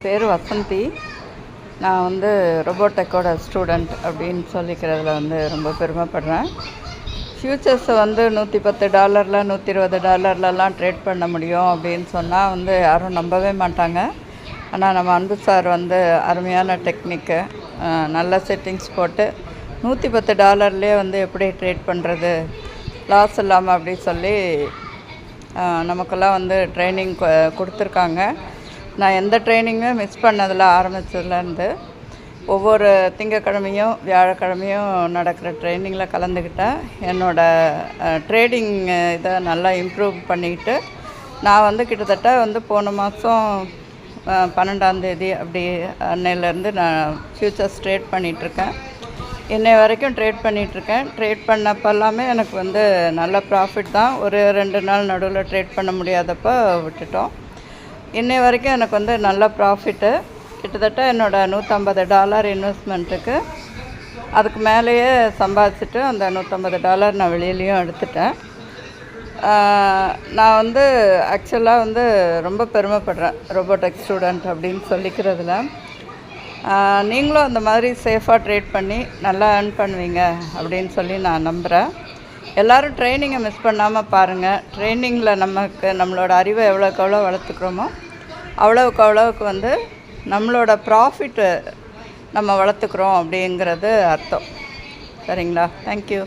பேர் வசந்தி. நான் வந்து ரொபோடெக்கோட ஸ்டூடெண்ட் அப்படின்னு சொல்லிக்கிறதுல ரொம்ப பெருமைப்படுறேன். ஃப்யூச்சர்ஸை $110 $120 ட்ரேட் பண்ண முடியும் அப்படின்னு சொன்னால் யாரும் நம்பவே மாட்டாங்க. ஆனால் நம்ம அன்பு சார் அருமையான டெக்னிக்கு, நல்ல செட்டிங்ஸ் போட்டு $110 எப்படி ட்ரேட் பண்ணுறது லாஸ் இல்லாமல் அப்படி சொல்லி நமக்கெல்லாம் ட்ரைனிங் கொடுத்துருக்காங்க. நான் எந்த ட்ரைனிங்குமே மிஸ் பண்ணதில் ஆரம்பித்ததுலேருந்து ஒவ்வொரு திங்கக்கிழமையும் வியாழக்கிழமையும் நடக்கிற ட்ரைனிங்கில் கலந்துக்கிட்டேன். என்னோடய ட்ரேடிங் இதை நல்லா இம்ப்ரூவ் பண்ணிக்கிட்டு நான் கிட்டத்தட்ட போன மாதம் 12ஆம் தேதி அப்படி அன்னையிலேருந்து நான் ஃப்யூச்சர்ஸ் ட்ரேட் பண்ணிகிட்ருக்கேன். இன்னை வரைக்கும் ட்ரேட் பண்ணிகிட்ருக்கேன். ட்ரேட் பண்ணப்பெல்லாமே எனக்கு நல்ல ப்ராஃபிட் தான். ஒரு 2 நாள் நடுவில் ட்ரேட் பண்ண முடியாதப்போ விட்டுட்டோம். இன்னை வரைக்கும் எனக்கு நல்ல ப்ராஃபிட்டு. கிட்டத்தட்ட என்னோடய $150 இன்வெஸ்ட்மெண்ட்டுக்கு அதுக்கு மேலேயே சம்பாதிச்சுட்டு அந்த $150 நான் வெளியிலையும் எடுத்துட்டேன். நான் ஆக்சுவலாக ரொம்ப பெருமைப்படுறேன் ரொபோடெக் ஸ்டூடெண்ட் அப்படின்னு சொல்லிக்கிறதுல. நீங்களும் அந்த மாதிரி சேஃபாக ட்ரேட் பண்ணி நல்லா ஏர்ன் பண்ணுவீங்க அப்படின்னு சொல்லி நான் நம்புகிறேன். எல்லோரும் ட்ரைனிங்கை மிஸ் பண்ணாமல் பாருங்கள். ட்ரைனிங்கில் நம்மளோட அறிவை எவ்வளோக்கு எவ்வளோ வளர்த்துக்கிறோமோ அவ்வளோவுக்கு நம்மளோட ப்ராஃபிட்டு நம்ம வளர்த்துக்கிறோம் அப்படிங்கிறது அர்த்தம். சரிங்களா? தேங்க்யூ.